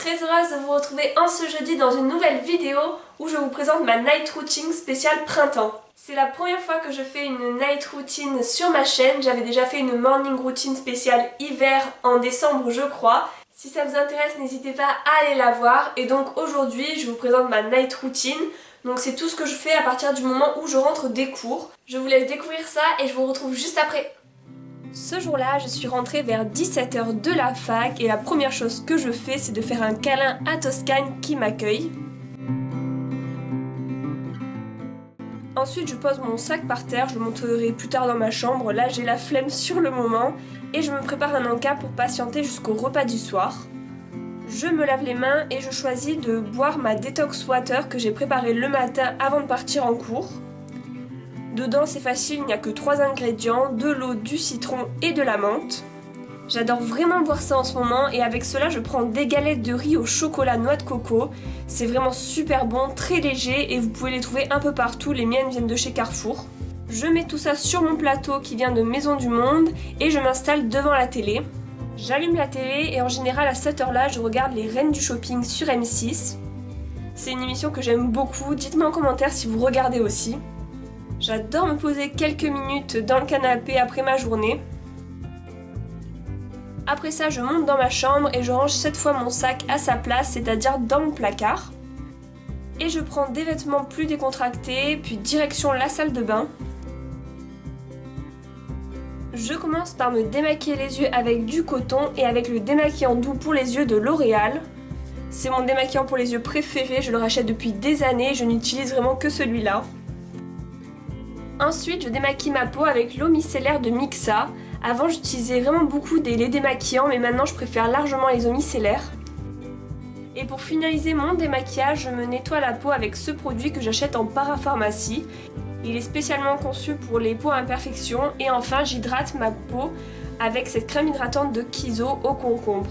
très heureuse de vous retrouver en ce jeudi dans une nouvelle vidéo où je vous présente ma night routine spéciale printemps. C'est la première fois que je fais une night routine sur ma chaîne. J'avais déjà fait une morning routine spéciale hiver en décembre je crois. Si ça vous intéresse, n'hésitez pas à aller la voir. Et donc aujourd'hui, je vous présente ma night routine. Donc c'est tout ce que je fais à partir du moment où je rentre des cours. Je vous laisse découvrir ça et je vous retrouve juste après. Ce jour-là, je suis rentrée vers 17 h de la fac et la première chose que je fais, c'est de faire un câlin à Toscane qui m'accueille. Ensuite, je pose mon sac par terre, je le montrerai plus tard dans ma chambre. Là, j'ai la flemme sur le moment et je me prépare un encas pour patienter jusqu'au repas du soir. Je me lave les mains et je choisis de boire ma detox water que j'ai préparée le matin avant de partir en cours. Dedans c'est facile, il n'y a que 3 ingrédients, de l'eau, du citron et de la menthe. J'adore vraiment boire ça en ce moment et avec cela je prends des galettes de riz au chocolat noix de coco. C'est vraiment super bon, très léger et vous pouvez les trouver un peu partout, les miennes viennent de chez Carrefour. Je mets tout ça sur mon plateau qui vient de Maison du Monde et je m'installe devant la télé. J'allume la télé et en général à cette heure-là je regarde les Reines du Shopping sur M6. C'est une émission que j'aime beaucoup, dites-moi en commentaire si vous regardez aussi. J'adore me poser quelques minutes dans le canapé après ma journée. Après ça, je monte dans ma chambre et je range cette fois mon sac à sa place, c'est-à-dire dans mon placard. Et je prends des vêtements plus décontractés, puis direction la salle de bain. Je commence par me démaquiller les yeux avec du coton et avec le démaquillant doux pour les yeux de L'Oréal. C'est mon démaquillant pour les yeux préféré, je le rachète depuis des années, je n'utilise vraiment que celui-là. Ensuite, je démaquille ma peau avec l'eau micellaire de Mixa. Avant, j'utilisais vraiment beaucoup des laits démaquillants, mais maintenant, je préfère largement les eaux micellaires. Et pour finaliser mon démaquillage, je me nettoie la peau avec ce produit que j'achète en parapharmacie. Il est spécialement conçu pour les peaux à imperfection. Et enfin, j'hydrate ma peau avec cette crème hydratante de Kiso au concombre.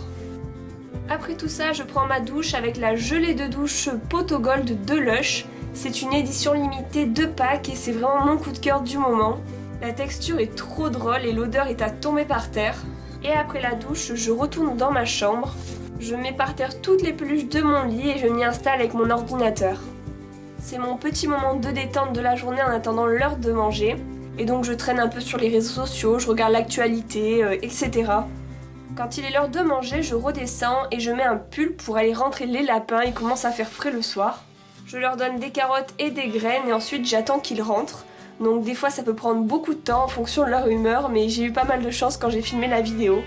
Après tout ça, je prends ma douche avec la gelée de douche Poto Gold de Lush. C'est une édition limitée de Pâques et c'est vraiment mon coup de cœur du moment. La texture est trop drôle et l'odeur est à tomber par terre. Et après la douche, je retourne dans ma chambre. Je mets par terre toutes les peluches de mon lit et je m'y installe avec mon ordinateur. C'est mon petit moment de détente de la journée en attendant l'heure de manger. Et donc je traîne un peu sur les réseaux sociaux, je regarde l'actualité, etc. Quand il est l'heure de manger, je redescends et je mets un pull pour aller rentrer les lapins, il commence à faire frais le soir. Je leur donne des carottes et des graines et ensuite j'attends qu'ils rentrent. Donc des fois ça peut prendre beaucoup de temps en fonction de leur humeur, mais j'ai eu pas mal de chance quand j'ai filmé la vidéo.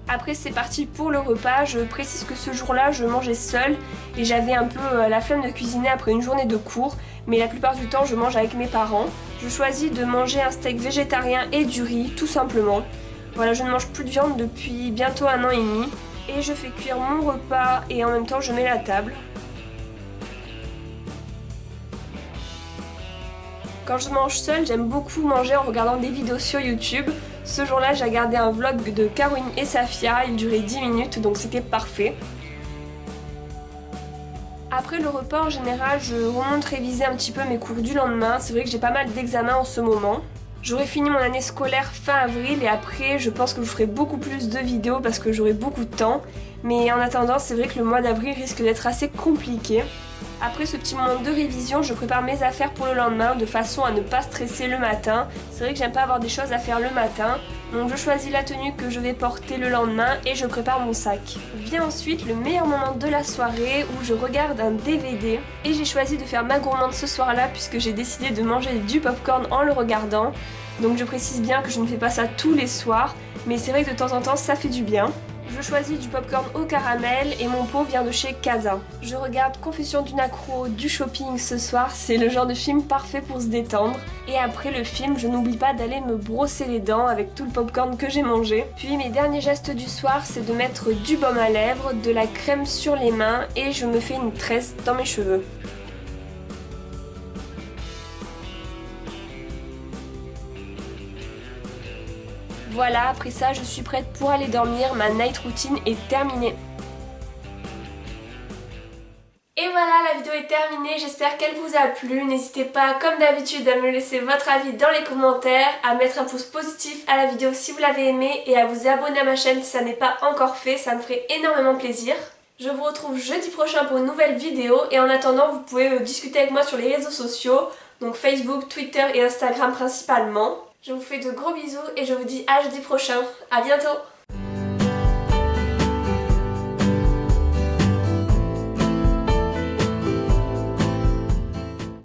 Après c'est parti pour le repas, je précise que ce jour-là je mangeais seule et j'avais un peu la flemme de cuisiner après une journée de cours, mais la plupart du temps je mange avec mes parents. Je choisis de manger un steak végétarien et du riz, tout simplement. Voilà, je ne mange plus de viande depuis bientôt 1 an et demi. Et je fais cuire mon repas et en même temps je mets la table. Quand je mange seule, j'aime beaucoup manger en regardant des vidéos sur YouTube. Ce jour-là, j'ai regardé un vlog de Caroline et Safia, il durait 10 minutes donc c'était parfait. Après le repas, en général, je remonte réviser un petit peu mes cours du lendemain. C'est vrai que j'ai pas mal d'examens en ce moment. J'aurai fini mon année scolaire fin avril et après, je pense que je ferai beaucoup plus de vidéos parce que j'aurai beaucoup de temps. Mais en attendant, c'est vrai que le mois d'avril risque d'être assez compliqué. Après ce petit moment de révision, je prépare mes affaires pour le lendemain de façon à ne pas stresser le matin. C'est vrai que j'aime pas avoir des choses à faire le matin. Donc je choisis la tenue que je vais porter le lendemain et je prépare mon sac. Vient ensuite le meilleur moment de la soirée où je regarde un DVD. Et j'ai choisi de faire ma gourmande ce soir-là puisque j'ai décidé de manger du popcorn en le regardant. Donc je précise bien que je ne fais pas ça tous les soirs, mais c'est vrai que de temps en temps ça fait du bien. Je choisis du popcorn au caramel et mon pot vient de chez Casa. Je regarde Confession d'une accro du shopping ce soir, c'est le genre de film parfait pour se détendre. Et après le film, je n'oublie pas d'aller me brosser les dents avec tout le popcorn que j'ai mangé. Puis mes derniers gestes du soir, c'est de mettre du baume à lèvres, de la crème sur les mains et je me fais une tresse dans mes cheveux. Voilà, après ça, je suis prête pour aller dormir, ma night routine est terminée. Et voilà, la vidéo est terminée, j'espère qu'elle vous a plu. N'hésitez pas, comme d'habitude, à me laisser votre avis dans les commentaires, à mettre un pouce positif à la vidéo si vous l'avez aimée et à vous abonner à ma chaîne si ça n'est pas encore fait, ça me ferait énormément plaisir. Je vous retrouve jeudi prochain pour une nouvelle vidéo et en attendant, vous pouvez discuter avec moi sur les réseaux sociaux, donc Facebook, Twitter et Instagram principalement. Je vous fais de gros bisous et je vous dis à jeudi prochain. À bientôt!